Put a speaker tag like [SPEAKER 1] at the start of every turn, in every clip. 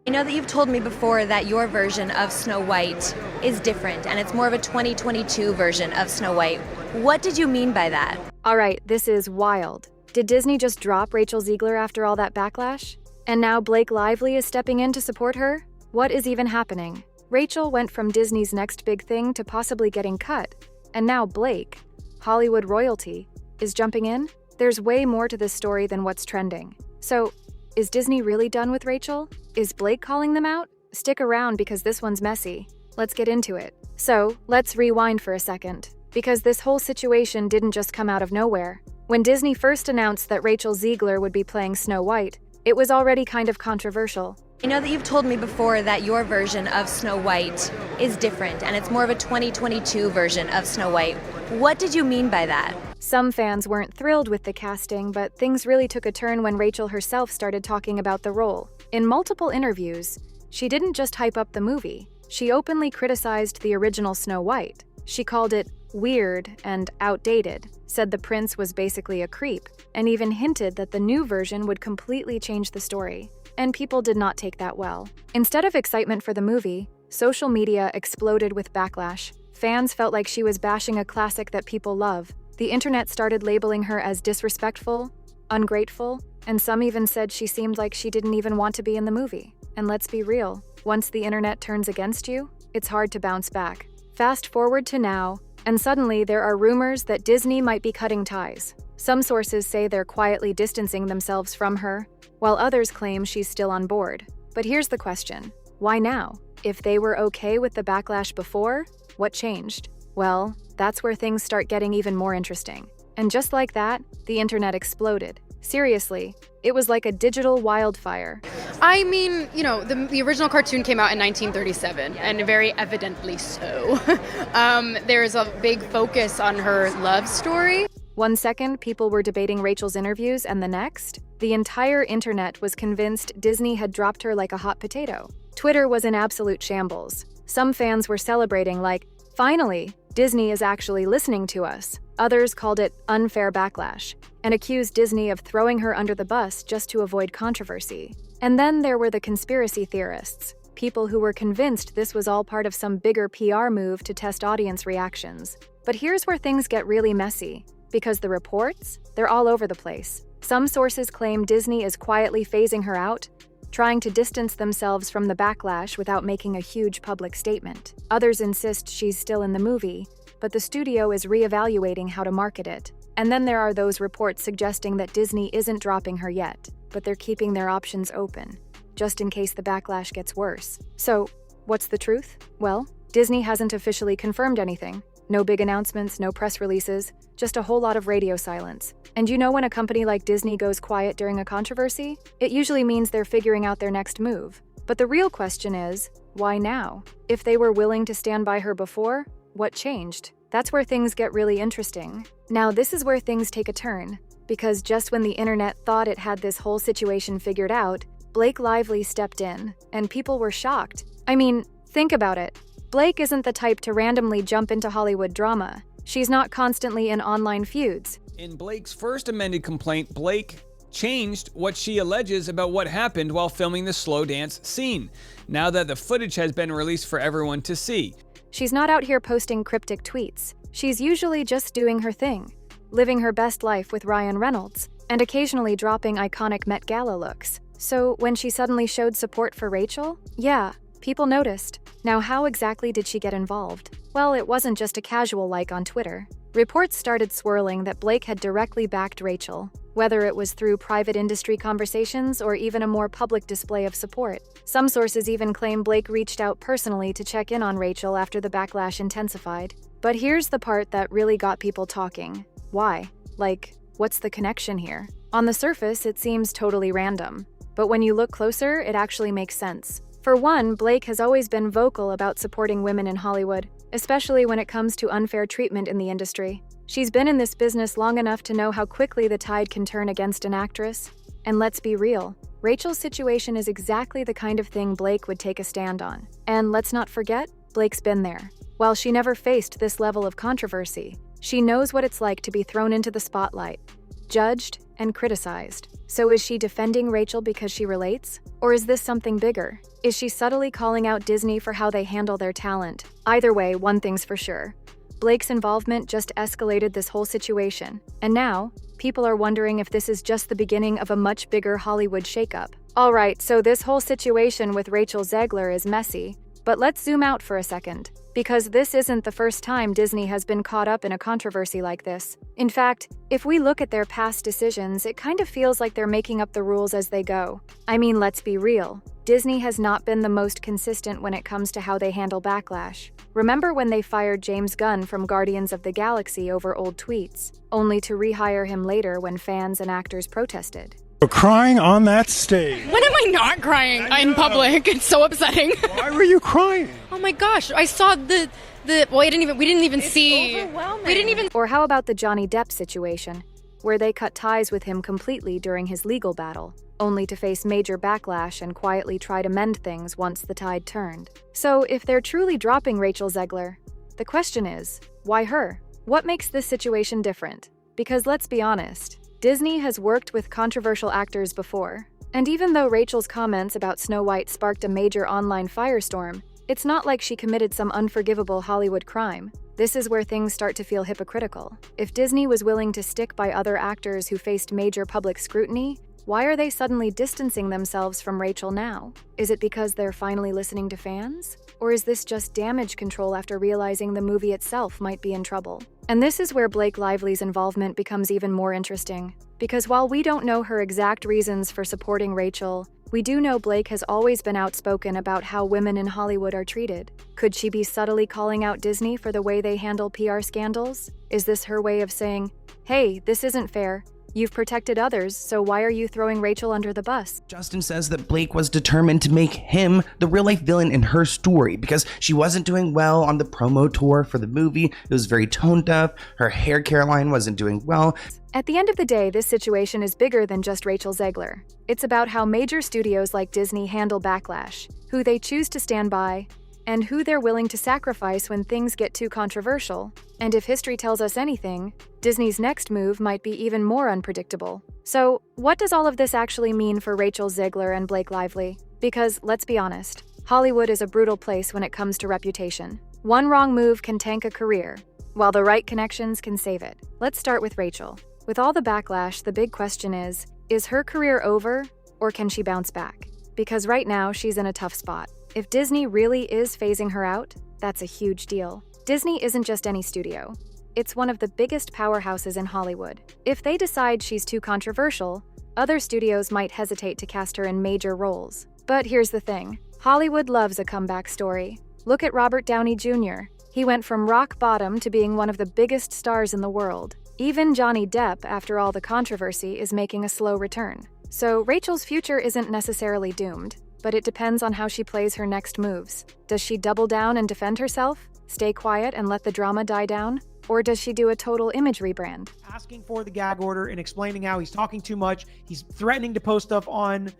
[SPEAKER 1] I know that you've told me before that your version of Snow White is different, and it's more of a 2022 version of Snow White. What did you mean by that?
[SPEAKER 2] All right, this is wild. Did Disney just drop Rachel Zegler after all that backlash? And now Blake Lively is stepping in to support her? What is even happening? Rachel went from Disney's next big thing to possibly getting cut, and now Blake, Hollywood royalty, is jumping in? There's way more to this story than what's trending. So, is Disney really done with Rachel? Is Blake calling them out? Stick around because this one's messy. Let's get into it. So, let's rewind for a second, because this whole situation didn't just come out of nowhere. When Disney first announced that Rachel Zegler would be playing Snow White, it was already kind of controversial.
[SPEAKER 1] I know that you've told me before that your version of Snow White is different, and it's more of a 2022 version of Snow White. What did you mean by that?
[SPEAKER 2] Some fans weren't thrilled with the casting, but things really took a turn when Rachel herself started talking about the role. In multiple interviews, she didn't just hype up the movie. She openly criticized the original Snow White. She called it weird and outdated, said the prince was basically a creep, and even hinted that the new version would completely change the story. And people did not take that well. Instead of excitement for the movie, social media exploded with backlash. Fans felt like she was bashing a classic that people love. The internet started labeling her as disrespectful, ungrateful, and some even said she seemed like she didn't even want to be in the movie. And let's be real, once the internet turns against you, it's hard to bounce back. Fast forward to now, and suddenly there are rumors that Disney might be cutting ties. Some sources say they're quietly distancing themselves from her, while others claim she's still on board. But here's the question: why now? If they were okay with the backlash before, what changed? Well, that's where things start getting even more interesting. And just like that, the internet exploded. Seriously, it was like a digital wildfire.
[SPEAKER 3] I mean, the original cartoon came out in 1937, and very evidently so. There's a big focus on her love story.
[SPEAKER 2] One second, people were debating Rachel's interviews, and the next, the entire internet was convinced Disney had dropped her like a hot potato. Twitter was in absolute shambles. Some fans were celebrating like, finally, Disney is actually listening to us. Others called it unfair backlash and accused Disney of throwing her under the bus just to avoid controversy. And then there were the conspiracy theorists, people who were convinced this was all part of some bigger PR move to test audience reactions. But here's where things get really messy, because the reports, they're all over the place. Some sources claim Disney is quietly phasing her out, trying to distance themselves from the backlash without making a huge public statement. Others insist she's still in the movie, but the studio is reevaluating how to market it. And then there are those reports suggesting that Disney isn't dropping her yet, but they're keeping their options open, just in case the backlash gets worse. So, what's the truth? Well, Disney hasn't officially confirmed anything. No big announcements, no press releases, just a whole lot of radio silence. And you know when a company like Disney goes quiet during a controversy? It usually means they're figuring out their next move. But the real question is, why now? If they were willing to stand by her before, what changed? That's where things get really interesting. Now, this is where things take a turn, because just when the internet thought it had this whole situation figured out, Blake Lively stepped in, and people were shocked. I mean, think about it. Blake isn't the type to randomly jump into Hollywood drama. She's not constantly in online feuds.
[SPEAKER 4] In Blake's first amended complaint, Blake changed what she alleges about what happened while filming the slow dance scene, now that the footage has been released for everyone to see.
[SPEAKER 2] She's not out here posting cryptic tweets. She's usually just doing her thing, living her best life with Ryan Reynolds, and occasionally dropping iconic Met Gala looks. So when she suddenly showed support for Rachel, yeah, people noticed. Now, how exactly did she get involved? Well, it wasn't just a casual like on Twitter. Reports started swirling that Blake had directly backed Rachel, whether it was through private industry conversations or even a more public display of support. Some sources even claim Blake reached out personally to check in on Rachel after the backlash intensified. But here's the part that really got people talking. Why? Like, what's the connection here? On the surface, it seems totally random. But when you look closer, it actually makes sense. For one, Blake has always been vocal about supporting women in Hollywood, especially when it comes to unfair treatment in the industry. She's been in this business long enough to know how quickly the tide can turn against an actress. And let's be real, Rachel's situation is exactly the kind of thing Blake would take a stand on. And let's not forget, Blake's been there. While she never faced this level of controversy, she knows what it's like to be thrown into the spotlight, judged, and criticized. So is she defending Rachel because she relates? Or is this something bigger? Is she subtly calling out Disney for how they handle their talent? Either way, one thing's for sure. Blake's involvement just escalated this whole situation. And now, people are wondering if this is just the beginning of a much bigger Hollywood shakeup. Alright, so this whole situation with Rachel Zegler is messy, but let's zoom out for a second. Because this isn't the first time Disney has been caught up in a controversy like this. In fact, if we look at their past decisions, it kind of feels like they're making up the rules as they go. I mean, let's be real. Disney has not been the most consistent when it comes to how they handle backlash. Remember when they fired James Gunn from Guardians of the Galaxy over old tweets, only to rehire him later when fans and actors protested?
[SPEAKER 5] Crying on that stage.
[SPEAKER 3] When am I not crying in public? It's so upsetting.
[SPEAKER 5] Why were you crying?
[SPEAKER 3] Oh my gosh, I saw the well, we didn't even see.
[SPEAKER 1] Overwhelming.
[SPEAKER 3] We didn't even.
[SPEAKER 2] Or how about the Johnny Depp situation, where they cut ties with him completely during his legal battle, only to face major backlash and quietly try to mend things once the tide turned? So if they're truly dropping Rachel Zegler, the question is, why her? What makes this situation different? Because let's be honest, Disney has worked with controversial actors before, and even though Rachel's comments about Snow White sparked a major online firestorm, it's not like she committed some unforgivable Hollywood crime. This is where things start to feel hypocritical. If Disney was willing to stick by other actors who faced major public scrutiny, why are they suddenly distancing themselves from Rachel now? Is it because they're finally listening to fans? Or is this just damage control after realizing the movie itself might be in trouble? And this is where Blake Lively's involvement becomes even more interesting. Because while we don't know her exact reasons for supporting Rachel, we do know Blake has always been outspoken about how women in Hollywood are treated. Could she be subtly calling out Disney for the way they handle PR scandals? Is this her way of saying, hey, this isn't fair. You've protected others, so why are you throwing Rachel under the bus?
[SPEAKER 6] Justin says that Blake was determined to make him the real-life villain in her story because she wasn't doing well on the promo tour for the movie. It was very tone-deaf. Her hair care line wasn't doing well.
[SPEAKER 2] At the end of the day, this situation is bigger than just Rachel Zegler. It's about how major studios like Disney handle backlash, who they choose to stand by, and who they're willing to sacrifice when things get too controversial. And if history tells us anything, Disney's next move might be even more unpredictable. So, what does all of this actually mean for Rachel Zegler and Blake Lively? Because, let's be honest, Hollywood is a brutal place when it comes to reputation. One wrong move can tank a career, while the right connections can save it. Let's start with Rachel. With all the backlash, the big question is her career over, or can she bounce back? Because right now, she's in a tough spot. If Disney really is phasing her out, that's a huge deal. Disney isn't just any studio. It's one of the biggest powerhouses in Hollywood. If they decide she's too controversial, other studios might hesitate to cast her in major roles. But here's the thing. Hollywood loves a comeback story. Look at Robert Downey Jr. He went from rock bottom to being one of the biggest stars in the world. Even Johnny Depp, after all the controversy, is making a slow return. So Rachel's future isn't necessarily doomed, but it depends on how she plays her next moves. Does she double down and defend herself, stay quiet and let the drama die down? Or does she do a total image rebrand?
[SPEAKER 7] Asking for the gag order and explaining how he's talking too much. He's threatening to post stuff on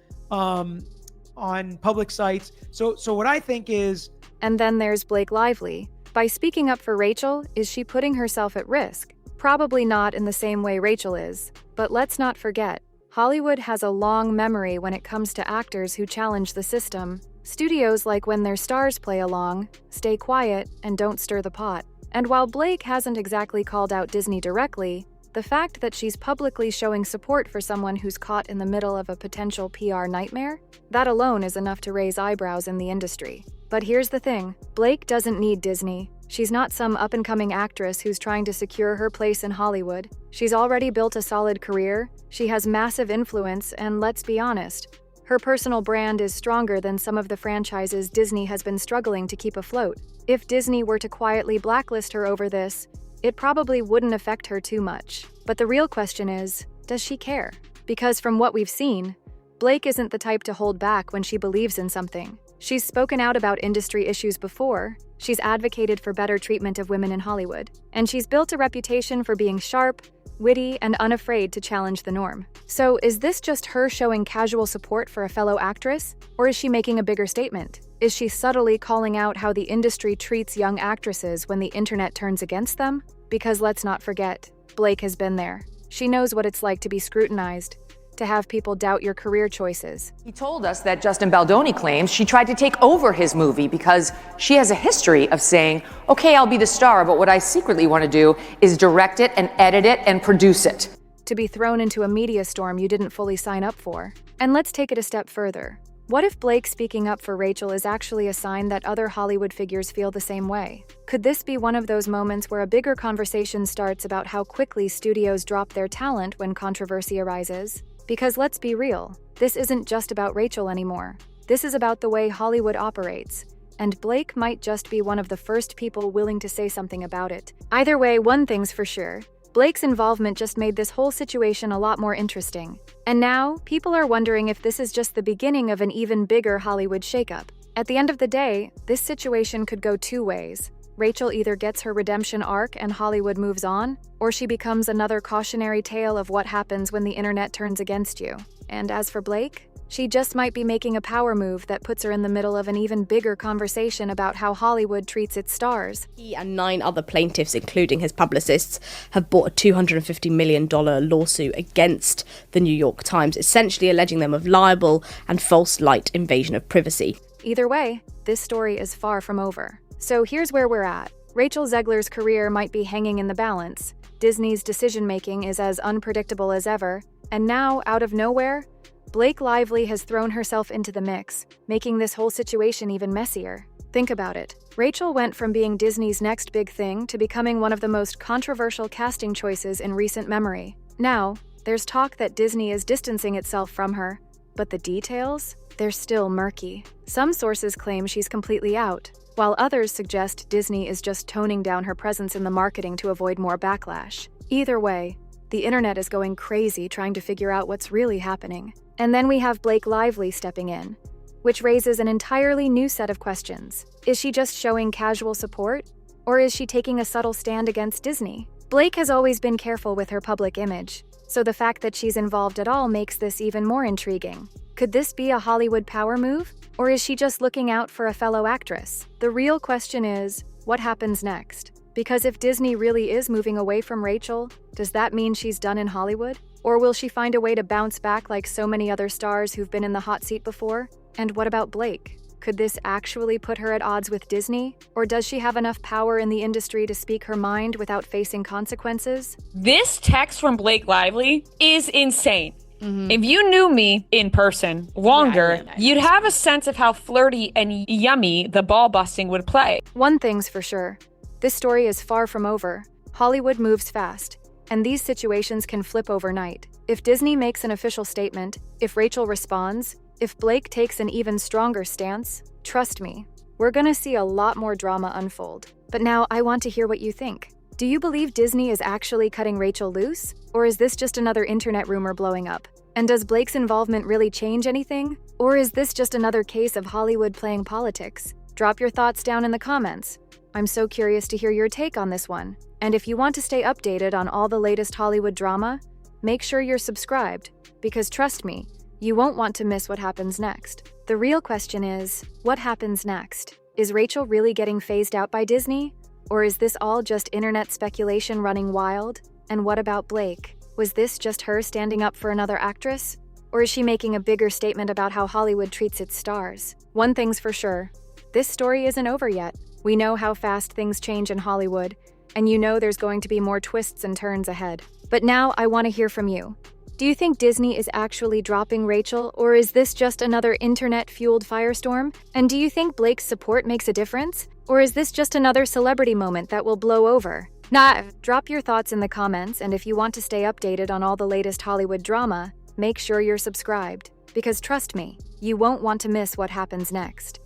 [SPEAKER 7] public sites. So what I think is...
[SPEAKER 2] And then there's Blake Lively. By speaking up for Rachel, is she putting herself at risk? Probably not in the same way Rachel is. But let's not forget, Hollywood has a long memory when it comes to actors who challenge the system. Studios like when their stars play along, stay quiet, and don't stir the pot. And while Blake hasn't exactly called out Disney directly, the fact that she's publicly showing support for someone who's caught in the middle of a potential PR nightmare, that alone is enough to raise eyebrows in the industry. But here's the thing, Blake doesn't need Disney. She's not some up-and-coming actress who's trying to secure her place in Hollywood. She's already built a solid career, she has massive influence, and let's be honest, her personal brand is stronger than some of the franchises Disney has been struggling to keep afloat. If Disney were to quietly blacklist her over this, it probably wouldn't affect her too much. But the real question is, does she care? Because from what we've seen, Blake isn't the type to hold back when she believes in something. She's spoken out about industry issues before, she's advocated for better treatment of women in Hollywood, and she's built a reputation for being sharp, witty, and unafraid to challenge the norm. So is this just her showing casual support for a fellow actress, or is she making a bigger statement? Is she subtly calling out how the industry treats young actresses when the internet turns against them? Because let's not forget, Blake has been there. She knows what it's like to be scrutinized, to have people doubt your career choices.
[SPEAKER 8] He told us that Justin Baldoni claims she tried to take over his movie because she has a history of saying, okay, I'll be the star, but what I secretly want to do is direct it and edit it and produce it.
[SPEAKER 2] To be thrown into a media storm you didn't fully sign up for. And let's take it a step further. What if Blake speaking up for Rachel is actually a sign that other Hollywood figures feel the same way? Could this be one of those moments where a bigger conversation starts about how quickly studios drop their talent when controversy arises? Because let's be real, this isn't just about Rachel anymore. This is about the way Hollywood operates. And Blake might just be one of the first people willing to say something about it. Either way, one thing's for sure. Blake's involvement just made this whole situation a lot more interesting. And now, people are wondering if this is just the beginning of an even bigger Hollywood shakeup. At the end of the day, this situation could go two ways. Rachel either gets her redemption arc and Hollywood moves on, or she becomes another cautionary tale of what happens when the internet turns against you. And as for Blake, she just might be making a power move that puts her in the middle of an even bigger conversation about how Hollywood treats its stars.
[SPEAKER 9] He and 9 other plaintiffs, including his publicists, have brought a $250 million lawsuit against the New York Times, essentially alleging them of libel and false light invasion of privacy.
[SPEAKER 2] Either way, this story is far from over. So here's where we're at. Rachel Zegler's career might be hanging in the balance. Disney's decision-making is as unpredictable as ever. And now, out of nowhere, Blake Lively has thrown herself into the mix, making this whole situation even messier. Think about it. Rachel went from being Disney's next big thing to becoming one of the most controversial casting choices in recent memory. Now, there's talk that Disney is distancing itself from her, but the details? They're still murky. Some sources claim she's completely out, while others suggest Disney is just toning down her presence in the marketing to avoid more backlash. Either way, the internet is going crazy trying to figure out what's really happening. And then we have Blake Lively stepping in, which raises an entirely new set of questions. Is she just showing casual support, or is she taking a subtle stand against Disney? Blake has always been careful with her public image, so the fact that she's involved at all makes this even more intriguing. Could this be a Hollywood power move, or is she just looking out for a fellow actress? The real question is, what happens next? Because if Disney really is moving away from Rachel, does that mean she's done in Hollywood? Or will she find a way to bounce back like so many other stars who've been in the hot seat before? And what about Blake? Could this actually put her at odds with Disney? Or does she have enough power in the industry to speak her mind without facing consequences?
[SPEAKER 10] This text from Blake Lively is insane. If you knew me in person longer, you'd have a sense of how flirty and yummy the ball busting would play.
[SPEAKER 2] One thing's for sure. This story is far from over. Hollywood moves fast, and these situations can flip overnight. If Disney makes an official statement, if Rachel responds, if Blake takes an even stronger stance, trust me, we're gonna see a lot more drama unfold. But now I want to hear what you think. Do you believe Disney is actually cutting Rachel loose? Or is this just another internet rumor blowing up? And does Blake's involvement really change anything? Or is this just another case of Hollywood playing politics? Drop your thoughts down in the comments. I'm so curious to hear your take on this one. And if you want to stay updated on all the latest Hollywood drama, make sure you're subscribed, because trust me, you won't want to miss what happens next. The real question is, what happens next? Is Rachel really getting phased out by Disney? Or is this all just internet speculation running wild? And what about Blake? Was this just her standing up for another actress? Or is she making a bigger statement about how Hollywood treats its stars? One thing's for sure, this story isn't over yet. We know how fast things change in Hollywood, and you know there's going to be more twists and turns ahead. But now I want to hear from you. Do you think Disney is actually dropping Rachel, or is this just another internet-fueled firestorm? And do you think Blake's support makes a difference? Or is this just another celebrity moment that will blow over? Drop your thoughts in the comments, and if you want to stay updated on all the latest Hollywood drama, make sure you're subscribed. Because trust me, you won't want to miss what happens next.